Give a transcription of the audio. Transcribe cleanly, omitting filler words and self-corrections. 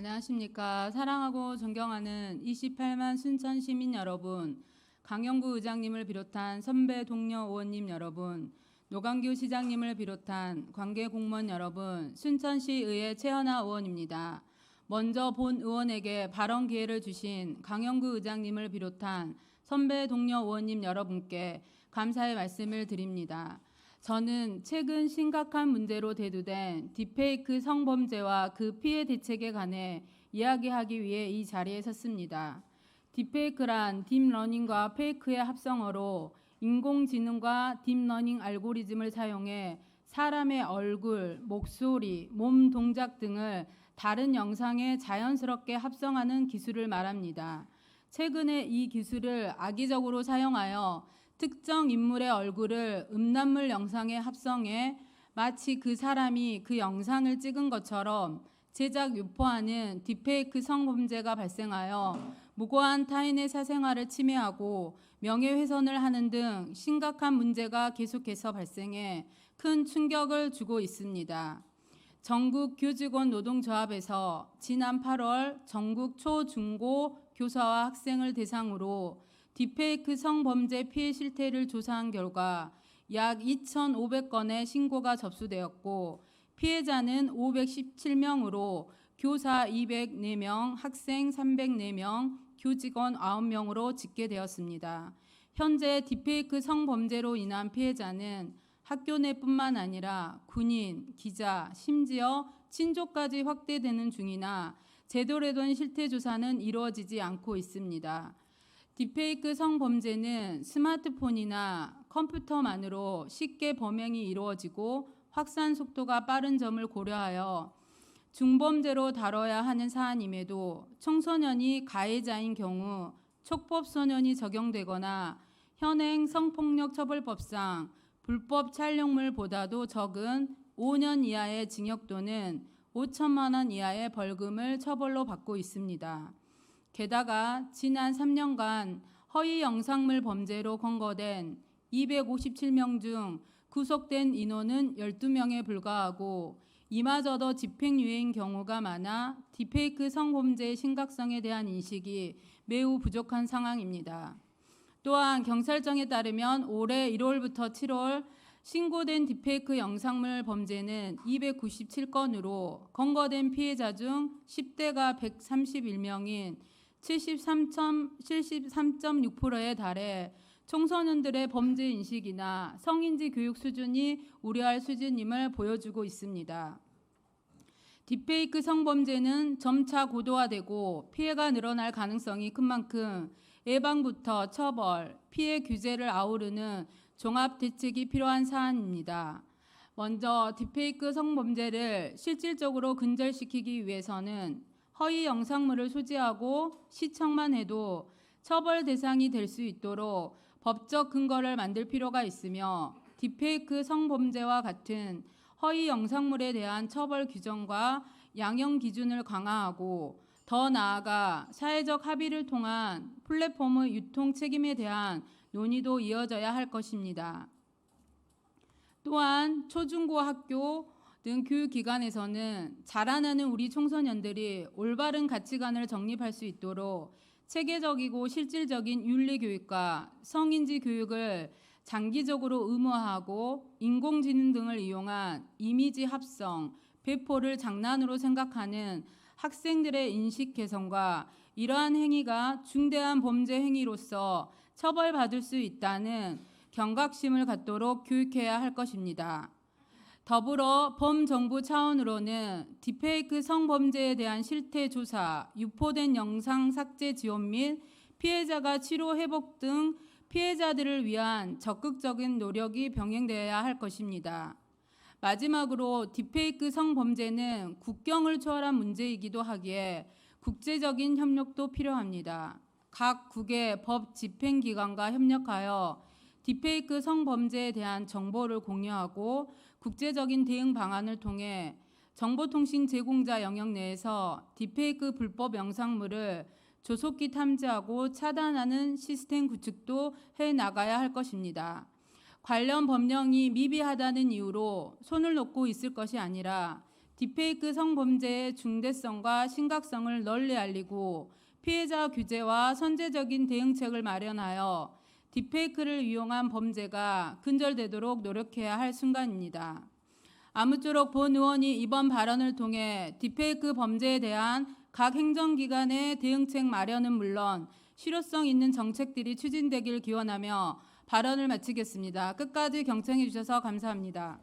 안녕하십니까. 사랑하고 존경하는 28만 순천 시민 여러분, 강영구 의장님을 비롯한 선배 동료 의원님 여러분, 노광규 시장님을 비롯한 관계 공무원 여러분, 순천시의회 최현아 의원입니다. 먼저 본 의원에게 발언 기회를 주신 강영구 의장님을 비롯한 선배 동료 의원님 여러분께 감사의 말씀을 드립니다. 저는 최근 심각한 문제로 대두된 딥페이크 성범죄와 그 피해 대책에 관해 이야기하기 위해 이 자리에 섰습니다. 딥페이크란 딥러닝과 페이크의 합성어로 인공지능과 딥러닝 알고리즘을 사용해 사람의 얼굴, 목소리, 몸 동작 등을 다른 영상에 자연스럽게 합성하는 기술을 말합니다. 최근에 이 기술을 악의적으로 사용하여 특정 인물의 얼굴을 음란물 영상에 합성해 마치 그 사람이 그 영상을 찍은 것처럼 제작 유포하는 딥페이크 성범죄가 발생하여 무고한 타인의 사생활을 침해하고 명예훼손을 하는 등 심각한 문제가 계속해서 발생해 큰 충격을 주고 있습니다. 전국 교직원 노동조합에서 지난 8월 전국 초, 중고 교사와 학생을 대상으로 딥페이크 성범죄 피해 실태를 조사한 결과 약 2,500건의 신고가 접수되었고 피해자는 517명으로 교사 204명, 학생 304명, 교직원 9명으로 집계되었습니다. 현재 딥페이크 성범죄로 인한 피해자는 학교 내뿐만 아니라 군인, 기자, 심지어 친족까지 확대되는 중이나 제대로 된 실태 조사는 이루어지지 않고 있습니다. 딥페이크 성범죄는 스마트폰이나 컴퓨터만으로 쉽게 범행이 이루어지고 확산 속도가 빠른 점을 고려하여 중범죄로 다뤄야 하는 사안임에도 청소년이 가해자인 경우 촉법소년이 적용되거나 현행 성폭력처벌법상 불법 촬영물보다도 적은 5년 이하의 징역 또는 5천만 원 이하의 벌금을 처벌로 받고 있습니다. 게다가 지난 3년간 허위 영상물 범죄로 검거된 257명 중 구속된 인원은 12명에 불과하고 이마저도 집행유예인 경우가 많아 딥페이크 성범죄의 심각성에 대한 인식이 매우 부족한 상황입니다. 또한 경찰청에 따르면 올해 1월부터 7월 신고된 딥페이크 영상물 범죄는 297건으로 검거된 피해자 중 10대가 131명인 73.6%에 달해 청소년들의 범죄 인식이나 성인지 교육 수준이 우려할 수준임을 보여주고 있습니다. 딥페이크 성범죄는 점차 고도화되고 피해가 늘어날 가능성이 큰 만큼 예방부터 처벌, 피해 규제를 아우르는 종합 대책이 필요한 사안입니다. 먼저 딥페이크 성범죄를 실질적으로 근절시키기 위해서는 허위 영상물을 소지하고 시청만 해도 처벌 대상이 될 수 있도록 법적 근거를 만들 필요가 있으며 딥페이크 성범죄와 같은 허위 영상물에 대한 처벌 규정과 양형 기준을 강화하고 더 나아가 사회적 합의를 통한 플랫폼의 유통 책임에 대한 논의도 이어져야 할 것입니다. 또한 초중고 학교 등 교육기관에서는 자라나는 우리 청소년들이 올바른 가치관을 정립할 수 있도록 체계적이고 실질적인 윤리교육과 성인지 교육을 장기적으로 의무화하고 인공지능 등을 이용한 이미지 합성, 배포를 장난으로 생각하는 학생들의 인식 개선과 이러한 행위가 중대한 범죄 행위로서 처벌받을 수 있다는 경각심을 갖도록 교육해야 할 것입니다. 더불어 범정부 차원으로는 딥페이크 성범죄에 대한 실태 조사, 유포된 영상 삭제 지원 및 피해자가 치료 회복 등 피해자들을 위한 적극적인 노력이 병행되어야 할 것입니다. 마지막으로 딥페이크 성범죄는 국경을 초월한 문제이기도 하기에 국제적인 협력도 필요합니다. 각 국의 법 집행기관과 협력하여 딥페이크 성범죄에 대한 정보를 공유하고 국제적인 대응 방안을 통해 정보통신 제공자 영역 내에서 딥페이크 불법 영상물을 조속히 탐지하고 차단하는 시스템 구축도 해나가야 할 것입니다. 관련 법령이 미비하다는 이유로 손을 놓고 있을 것이 아니라 딥페이크 성범죄의 중대성과 심각성을 널리 알리고 피해자 규제와 선제적인 대응책을 마련하여 딥페이크를 이용한 범죄가 근절되도록 노력해야 할 순간입니다. 아무쪼록 본 의원이 이번 발언을 통해 딥페이크 범죄에 대한 각 행정기관의 대응책 마련은 물론 실효성 있는 정책들이 추진되길 기원하며 발언을 마치겠습니다. 끝까지 경청해 주셔서 감사합니다.